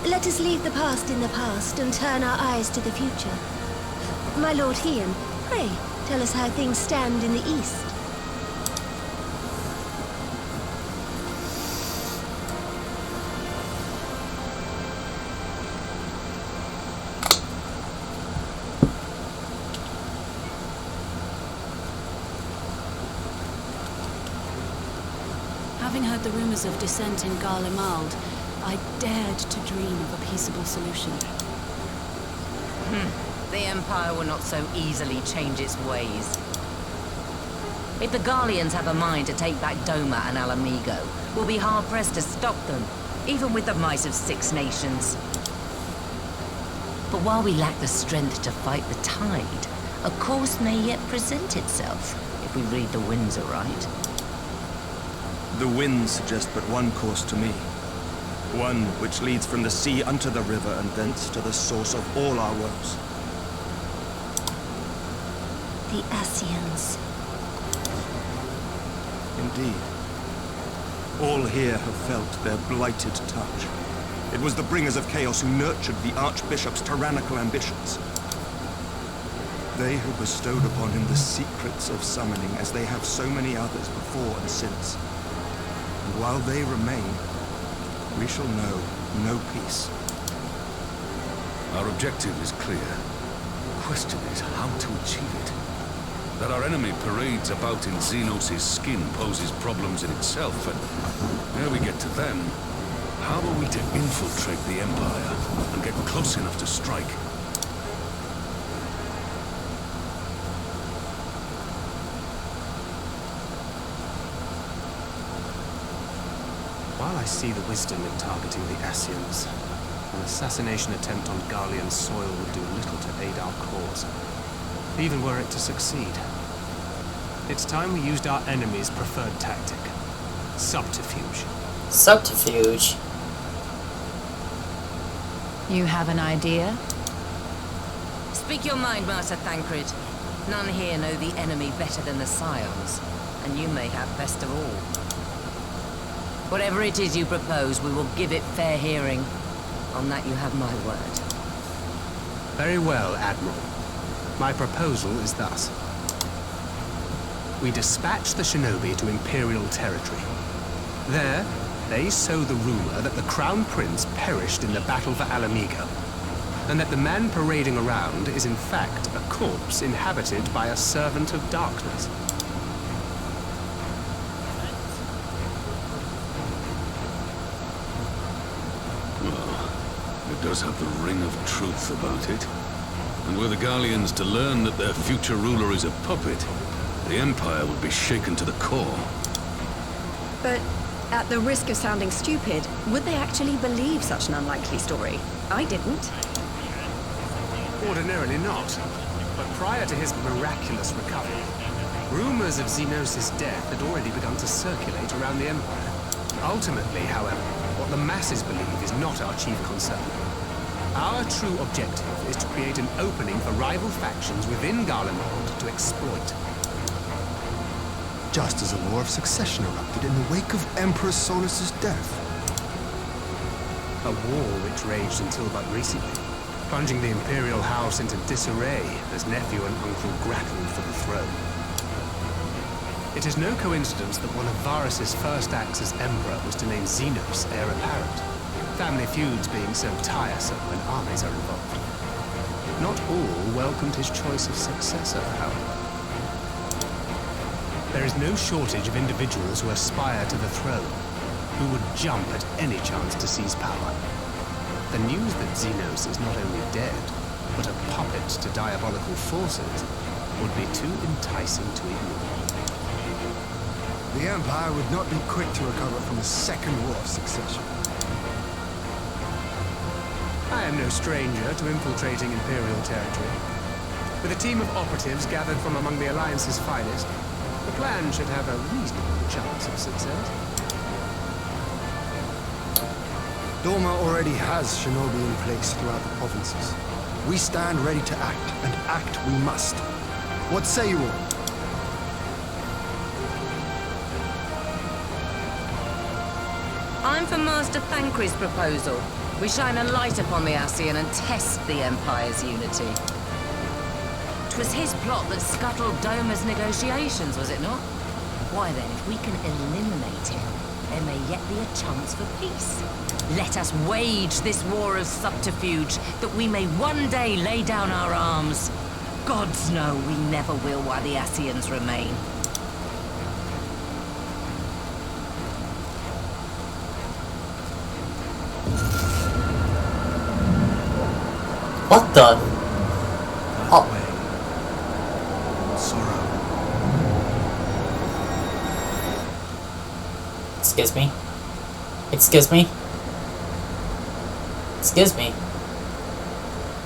Let us leave the past in the past and turn our eyes to the future. My Lord Hien, pray, tell us how things stand in the east. Having heard the rumors of dissent in Garlemald, I dared to dream of a peaceable solution. The Empire will not so easily change its ways. If the Garleans have a mind to take back Doma and Alamigo, we'll be hard-pressed to stop them, even with the might of 6 nations. But while we lack the strength to fight the tide, a course may yet present itself, if we read the winds aright. The winds suggest but one course to me. One which leads from the sea unto the river and thence to the source of all our woes. The Ascians. Indeed. All here have felt their blighted touch. It was the bringers of chaos who nurtured the Archbishop's tyrannical ambitions. They who bestowed upon him the secrets of summoning, as they have so many others before and since. And while they remain, we shall know no peace. Our objective is clear. The question is how to achieve it. That our enemy parades about in Xenos' skin poses problems in itself, and ere we get to them, how are we to infiltrate the Empire and get close enough to strike? While I see the wisdom in targeting the Ascians, an assassination attempt on Garlean soil would do little to aid our cause, even were it to succeed. It's time we used our enemy's preferred tactic. Subterfuge. Subterfuge? You have an idea? Speak your mind, Master Thancred. None here know the enemy better than the Scions, and you may have best of all. Whatever it is you propose, we will give it fair hearing. On that you have my word. Very well, Admiral. My proposal is thus. We dispatch the shinobi to Imperial territory. There, they sow the rumor that the Crown Prince perished in the battle for Alamigo, and that the man parading around is in fact a corpse inhabited by a servant of darkness. Well, it does have the ring of truth about it. And were the Garleans to learn that their future ruler is a puppet, the Empire would be shaken to the core. But at the risk of sounding stupid, would they actually believe such an unlikely story? I didn't. Ordinarily not. But prior to his miraculous recovery, rumors of Xenos' death had already begun to circulate around the Empire. Ultimately, however, what the masses believe is not our chief concern. Our true objective is to create an opening for rival factions within Garlemald to exploit. Just as a war of succession erupted in the wake of Emperor Solus's death. A war which raged until but recently, plunging the Imperial House into disarray as nephew and uncle grappled for the throne. It is no coincidence that one of Varus's first acts as Emperor was to name Xenos heir apparent, family feuds being so tiresome when armies are involved. Not all welcomed his choice of successor, however. There is no shortage of individuals who aspire to the throne, who would jump at any chance to seize power. The news that Xenos is not only dead, but a puppet to diabolical forces, would be too enticing to ignore. The Empire would not be quick to recover from a second war of succession. I am no stranger to infiltrating Imperial territory. With a team of operatives gathered from among the Alliance's finest, the plan should have a reasonable chance of success. Doma already has shinobi in place throughout the provinces. We stand ready to act, and act we must. What say you all? I'm for Master Thancred's proposal. We shine a light upon the Ascian and test the Empire's unity. 'Twas his plot that scuttled Doma's negotiations, was it not? Why then, if we can eliminate him, there may yet be a chance for peace. Let us wage this war of subterfuge, that we may one day lay down our arms. Gods know we never will while the Ascians remain. What the? Oh. Sorrow. Excuse me? Excuse me? Excuse me?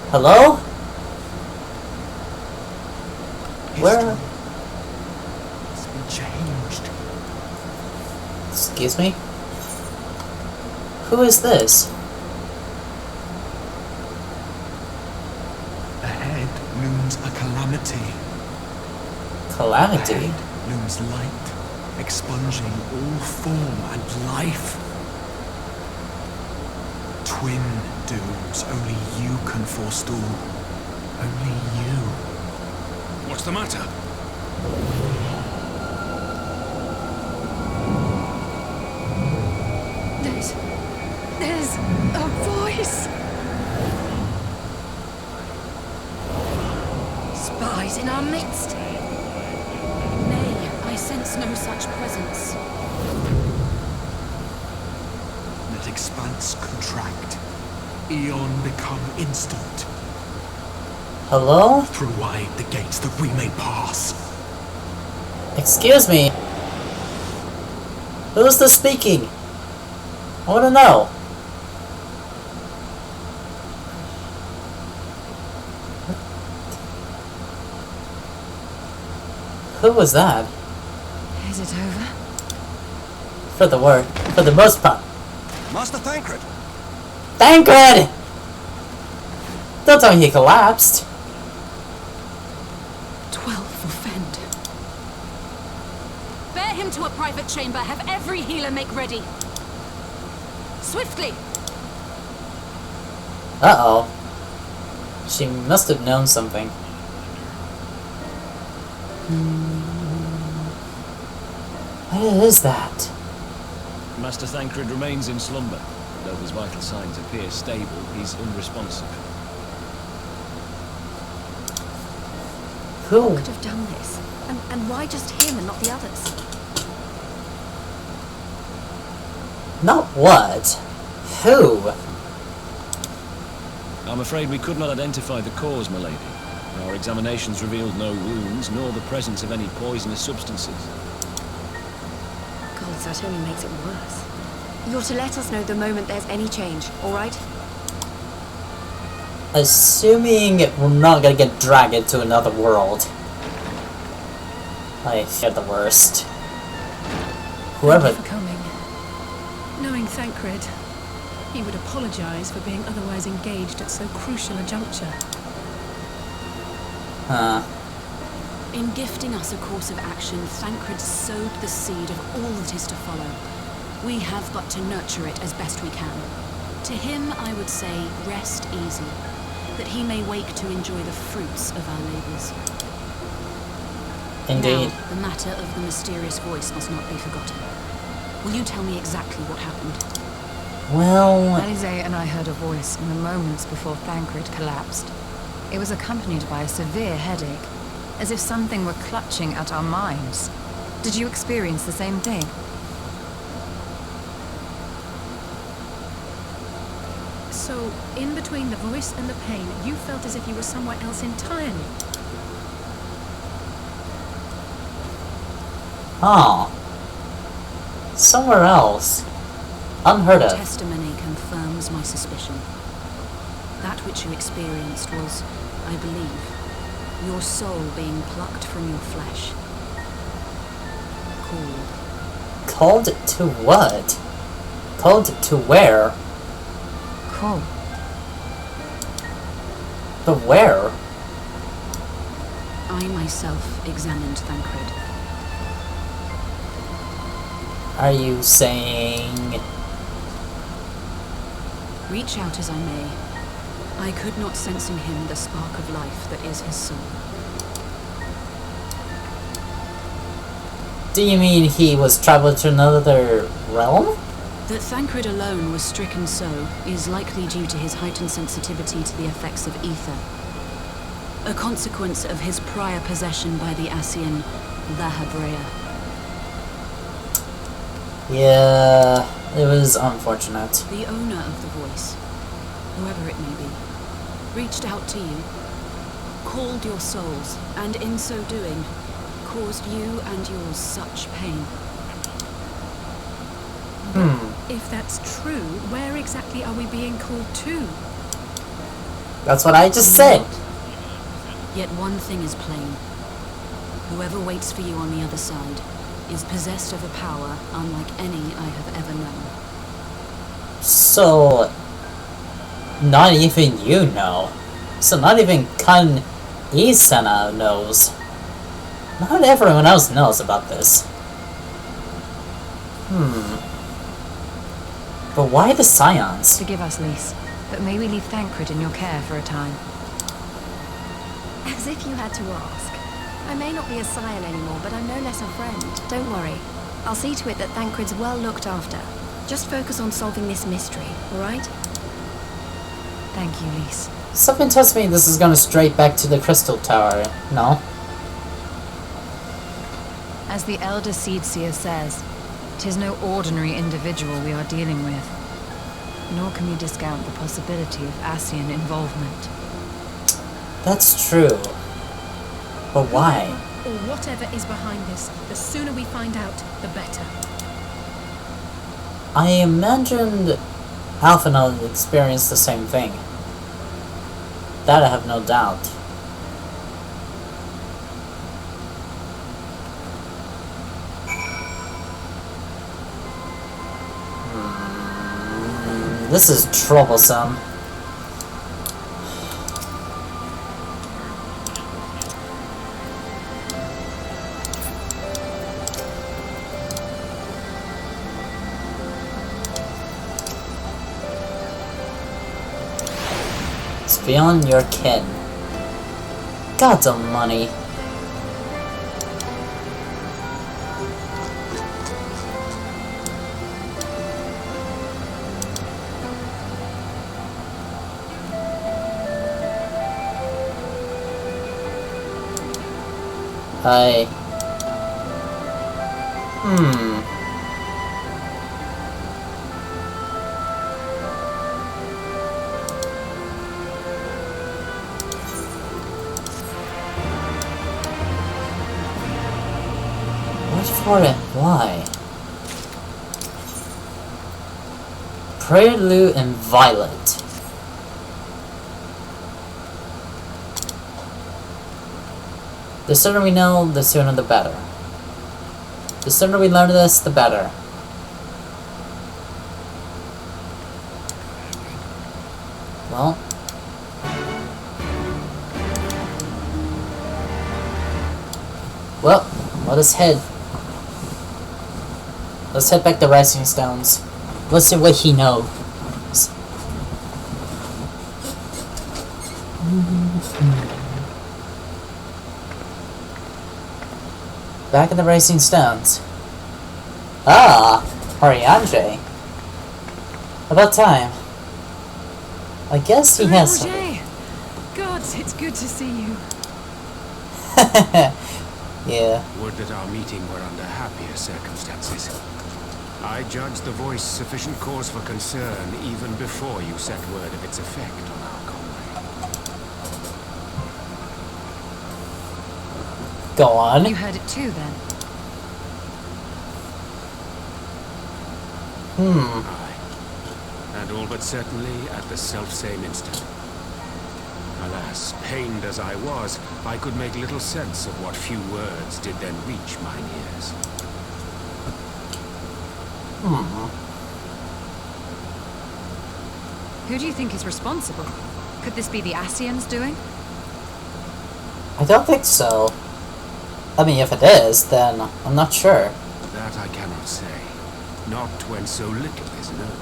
Hello? Where? It's been changed. Excuse me? Who is this? Ahead looms a calamity. Calamity? Ahead looms light, expunging all form and life. Twin dooms only you can forestall. Only you. What's the matter? There's a voice. Spies in our midst. Nay, I sense no such presence. Let expanse contract. Eon become instant. Hello? Throw wide the gates that we may pass. Excuse me? Who's the speaking? I wanna know. Who was that? Is it over? For the most part. Master Thancred! Thancred! Don't tell me he collapsed. 12 for Fend. Bear him to a private chamber. Have every healer make ready. Swiftly! Uh-oh. She must have known something. What is that? Master Thancred remains in slumber. Though his vital signs appear stable, he's unresponsive. Who? Could have done this. And why just him and not the others? Not what? Who? I'm afraid we could not identify the cause, my lady. Our examinations revealed no wounds, nor the presence of any poisonous substances. God, that only makes it worse. You're to let us know the moment there's any change, all right? Assuming we're not gonna get dragged into another world. I fear the worst. Whoever... Thank you for coming. Knowing Thancred, he would apologize for being otherwise engaged at so crucial a juncture. Huh. In gifting us a course of action, Thancred sowed the seed of all that is to follow. We have but to nurture it as best we can. To him, I would say, rest easy, that he may wake to enjoy the fruits of our labors. Indeed. Now, the matter of the mysterious voice must not be forgotten. Will you tell me exactly what happened? Well... Alizé and I heard a voice in the moments before Thancred collapsed. It was accompanied by a severe headache, as if something were clutching at our minds. Did you experience the same thing? So, in between the voice and the pain, you felt as if you were somewhere else entirely. Huh. Somewhere else. Unheard of. Testimony confirms my suspicion. That which you experienced was, I believe, your soul being plucked from your flesh. Called. Called to what? Called to where? Cool. But where? I myself examined Thancred. Are you saying... Reach out as I may, I could not sense in him the spark of life that is his soul. Do you mean he was traveled to another realm? That Thancred alone was stricken so is likely due to his heightened sensitivity to the effects of ether. A consequence of his prior possession by the Ascian, La Habrea. Yeah, it was unfortunate. The owner of the voice, whoever it may be, reached out to you, called your souls, and in so doing, caused you and yours such pain. If that's true, where exactly are we being called to? That's what I just said. Yet one thing is plain. Whoever waits for you on the other side is possessed of a power unlike any I have ever known. So, not even you know. So not even Kan Isana knows. Not everyone else knows about this. But why the Scions? Forgive us, Lise, but may we leave Thancred in your care for a time? As if you had to ask. I may not be a scion anymore, but I'm no less a friend. Don't worry. I'll see to it that Thancred's well looked after. Just focus on solving this mystery, alright? Thank you, Lise. Something tells me this is going straight back to the Crystal Tower, no? As the Elder Seedseer says, 'tis no ordinary individual we are dealing with. Nor can we discount the possibility of Ascian involvement. That's true. But why? Or whatever is behind this, the sooner we find out, the better. I imagined Alphinaud experienced the same thing. That I have no doubt. This is troublesome. It's beyond your ken. God's money. What for and why? Prelude and Violet. The sooner we know, the sooner the better. The sooner we learn this, the better. Well, let us head. Let's head back to Rising Stones. Let's see what he knows. Back in the Rising Stones. Ah, Ariandre. About time. I guess he has something. Gods, it's good to see you. Yeah. Would that our meeting were under happier circumstances. I judged the voice sufficient cause for concern even before you sent word of its effect on our comrade. Go on. You heard it too, then? Aye. And all but certainly at the selfsame instant. Alas, pained as I was, I could make little sense of what few words did then reach mine ears. Who do you think is responsible? Could this be the Ascians doing? I don't think so. I mean, if it is, then I'm not sure. That I cannot say. Not when so little is known.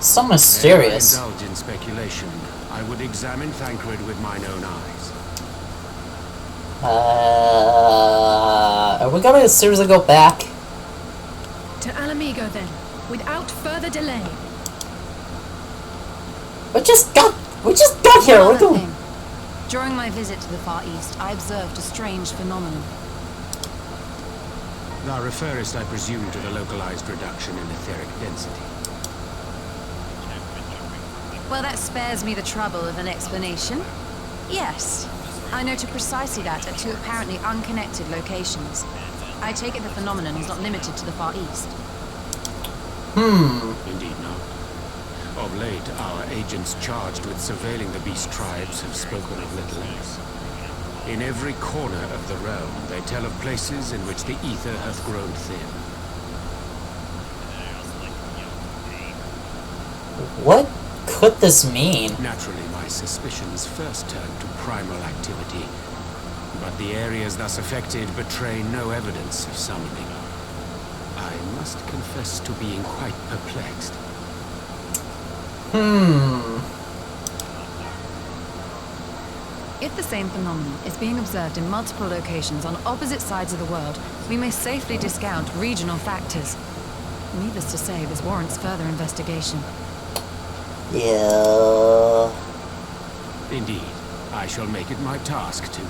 So mysterious. If I indulge in speculation, I would examine Thancred with mine own eyes. Are we gonna seriously go back? To Alamigo then, without further delay. We just got here. We're Another going. thing. During my visit to the Far East, I observed a strange phenomenon. Thou referest, I presume, to the localized reduction in etheric density. Well, that spares me the trouble of an explanation. Yes, I noted precisely that at two apparently unconnected locations. I take it the phenomenon is not limited to the Far East. Indeed not. Of late, our agents charged with surveilling the beast tribes have spoken of little else. In every corner of the realm, they tell of places in which the ether hath grown thin. What could this mean? Naturally, my suspicions first turned to primal activity, but the areas thus affected betray no evidence of summoning. I must confess to being quite perplexed. If the same phenomenon is being observed in multiple locations on opposite sides of the world, we may safely discount regional factors. Needless to say, this warrants further investigation. Yeah. Indeed, I shall make it my task to.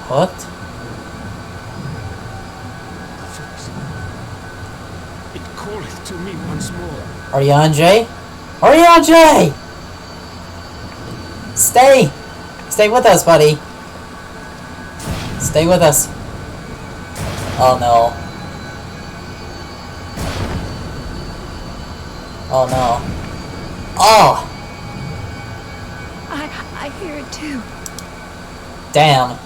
What? The voice. It calleth to me once more. Ariane? Ariane! Stay! Stay with us, buddy. Stay with us. Oh no. Oh no. Oh! I hear it too. Damn.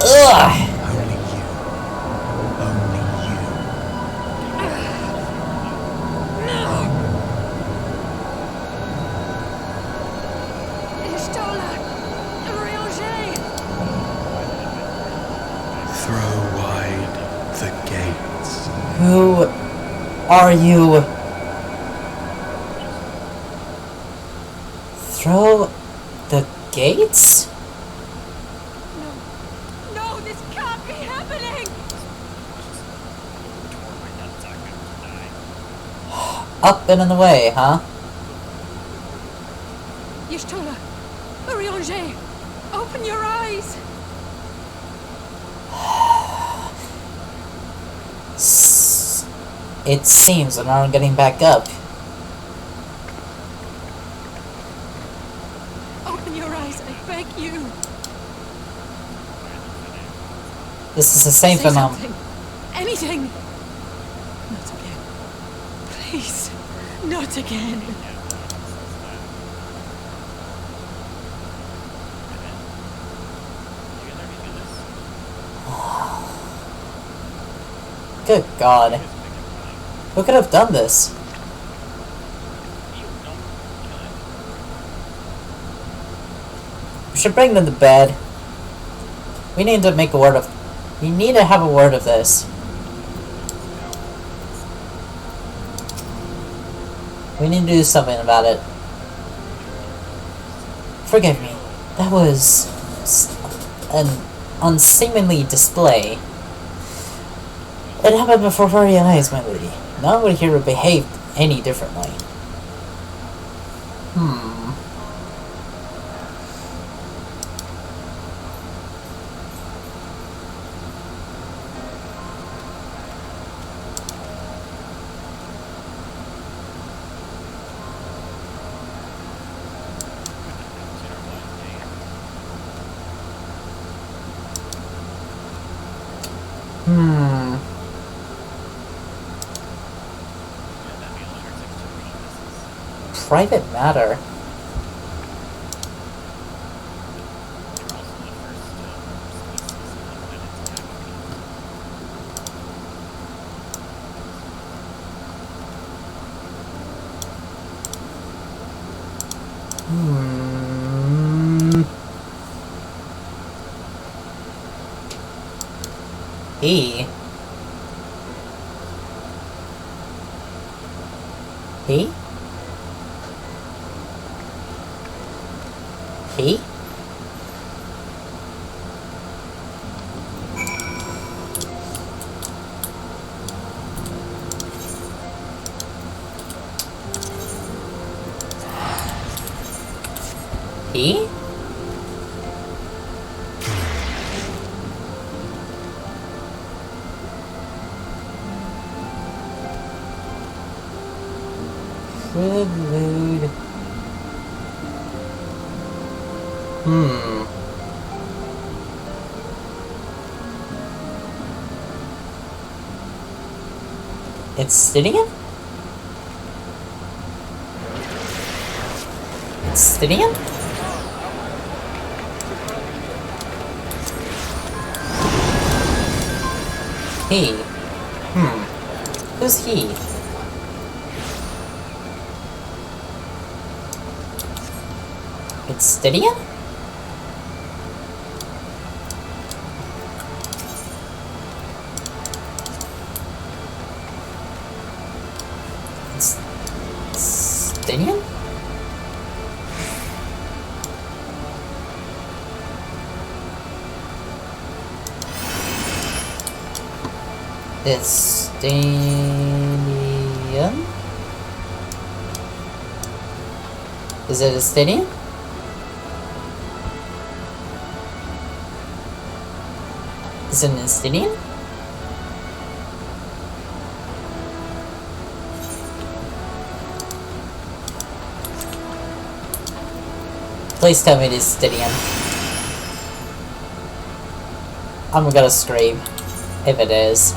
Ugh! Only you. Only you. Throw wide the gates. Who are you? Throw the gates? No, this can't be happening! Up and in the way, huh? Y'shtola! Urianger! Open your eyes! It seems we're not getting back up. Open your eyes, I beg you! This is the same Say phenomenon. something. Anything! Not again. Please, not again. Good God. Who could have done this? We should bring them to bed. We need to make a word of... We need to have a word of this. We need to do something about it. Forgive me. That was... an unseemly display. It happened before very eyes, my lady. No one here would behave any differently. Private matter. E. He? He? He? Prelude. It's Stydian? It's Stydian? He. Who's he? It's Stydian? It's Stydian? It's Stydian? Is it a Stydian? Is it an Stydian? Please tell me it is Stydian. I'm gonna scream if it is.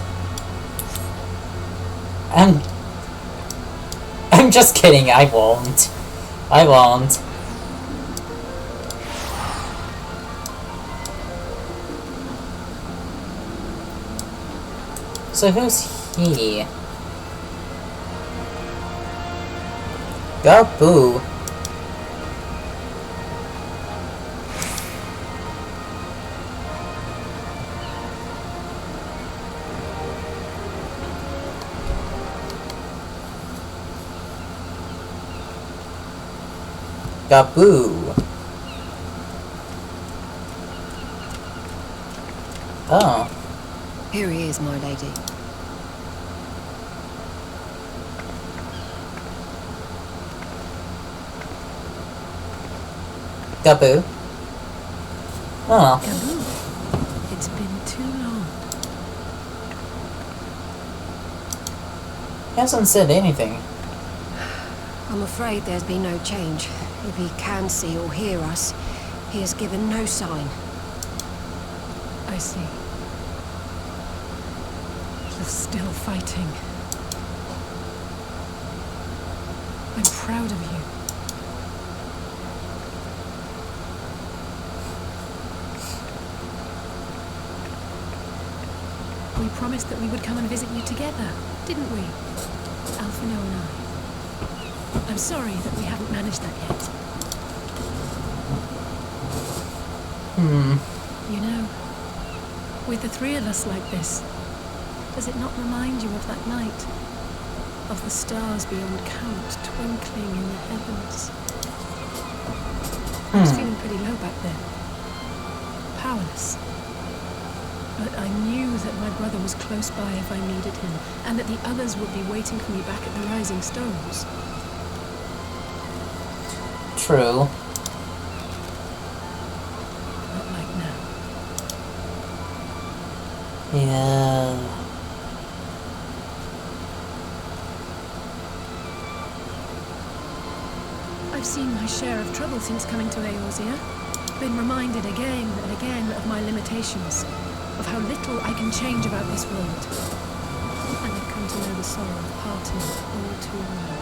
I'm just kidding, I won't. I won't. So who's he? Gaboo. Gaboo. Oh. Here he is, my lady. Gaboo. Oh. Gaboo. It's been too long. He hasn't said anything. I'm afraid there's been no change. If he can see or hear us, he has given no sign. I see. You're still fighting. I'm proud of you. We promised that we would come and visit you together, didn't we? Alphino and I. I'm sorry that we haven't managed that yet. You know, with the three of us like this, does it not remind you of that night? Of the stars beyond count twinkling in the heavens? I was feeling pretty low back then. Powerless. But I knew that my brother was close by if I needed him, and that the others would be waiting for me back at the Rising Stones. True. Not like now. Yeah. I've seen my share of trouble since coming to Eorzea. Been reminded again and again of my limitations, of how little I can change about this world. And I've come to know the sorrow of parting all too well.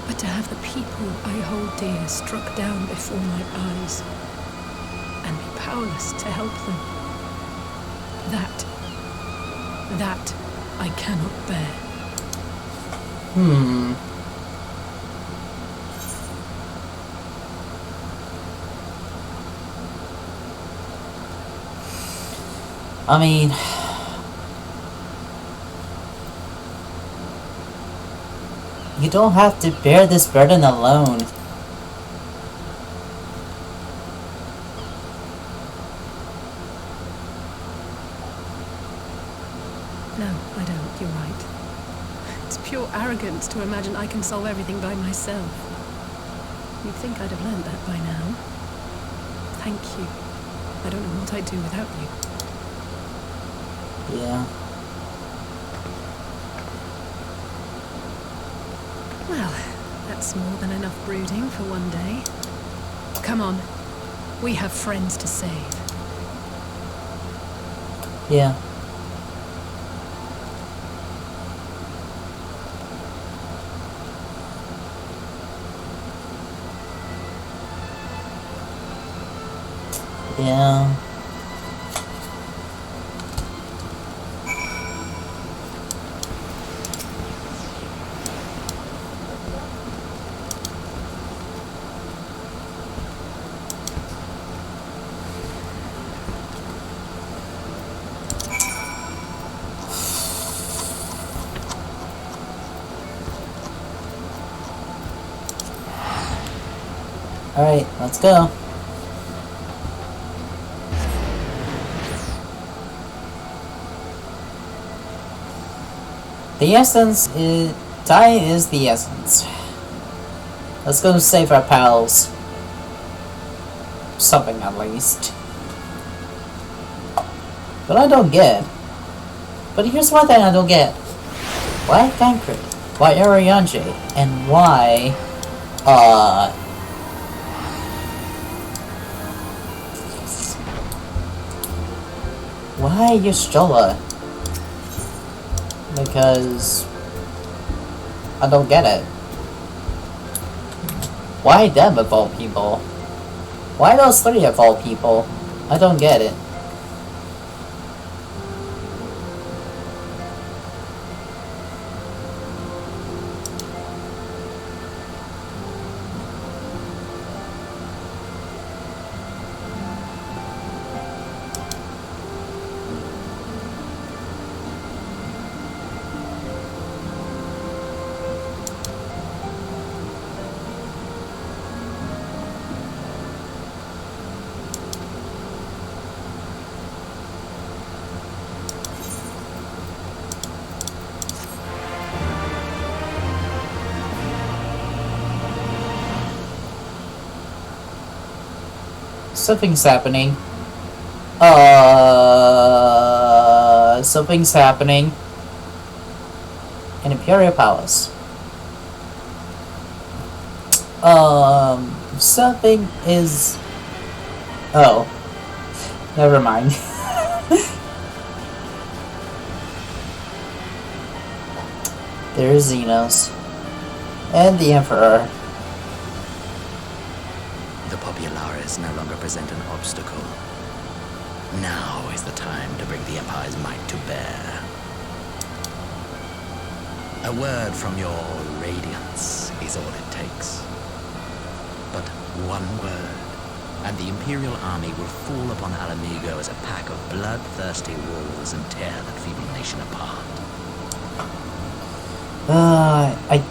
But to have the people I hold dear struck down before my eyes, and be powerless to help them, that I cannot bear. I mean, You don't have to bear this burden alone. No, I don't. You're right. It's pure arrogance to imagine I can solve everything by myself. You'd think I'd have learned that by now. Thank you. I don't know what I'd do without you. Yeah. Well, that's more than enough brooding for one day. Come on. We have friends to save. Yeah. Yeah. Alright, let's go. The essence is... Time is the essence. Let's go save our pals. Something at least. But I don't get. But here's one thing I don't get. Why Thancred? Why Arianje? And why... Why Yastrola? Because... I don't get it. Why them of all people? Why those three of all people? I don't get it. Something's happening. Something's happening in Imperial Palace. Something is... Oh. Never mind. There's Xenos. And the Emperor. The Populares no longer present an obstacle. Now is the time to bring the Empire's might to bear. A word from your radiance is all it takes. But one word, and the Imperial army will fall upon Alamigo as a pack of bloodthirsty wolves and tear that feeble nation apart. I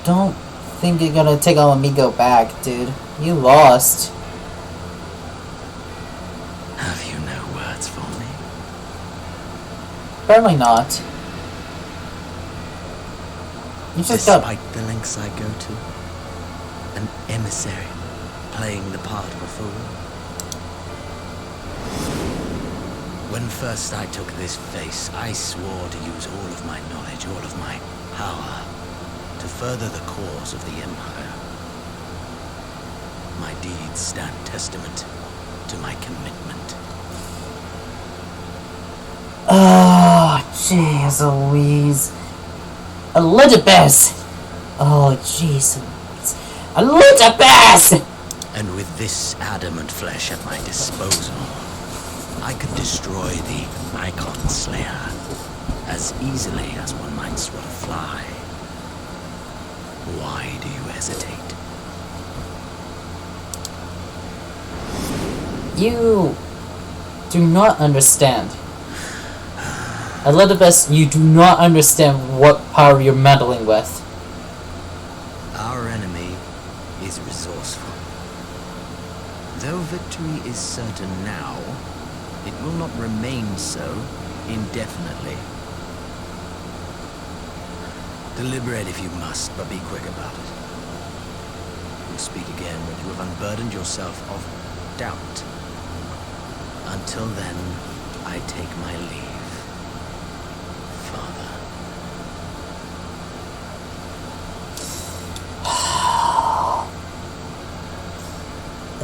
don't think you're gonna take Alamigo back, dude. You lost. Have you no words for me? Apparently not. You just got... Despite the lengths I go to, an emissary playing the part of a fool. When first I took this face, I swore to use all of my knowledge, all of my power, to further the cause of the Empire. My deeds stand testament to my commitment. Oh, jeez Louise. Elizabeth! Oh, jeez Louise. Elizabeth! And with this adamant flesh at my disposal, I could destroy the Icon Slayer as easily as one might swat a fly. Why do you hesitate? You do not understand. Elizabeth, you do not understand what power you're meddling with. Our enemy is resourceful. Though victory is certain now, it will not remain so indefinitely. Deliberate if you must, but be quick about it. We'll speak again when you have unburdened yourself of doubt. Until then, I take my leave, Father.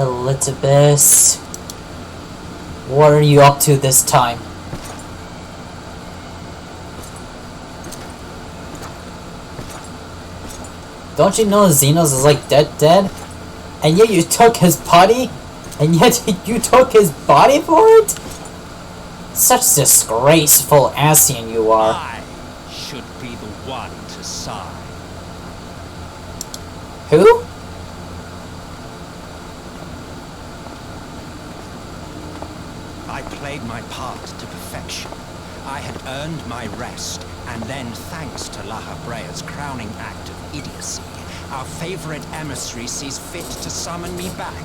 Elizabeth, what are you up to this time? Don't you know Xenos is like dead? And yet you took his body? And yet you took his body for it? Such disgraceful Asian you are. I should be the one to sigh. Who? I played my part to perfection. I had earned my rest, and then thanks to La Habrea's crowning act of idiocy, our favorite emissary sees fit to summon me back.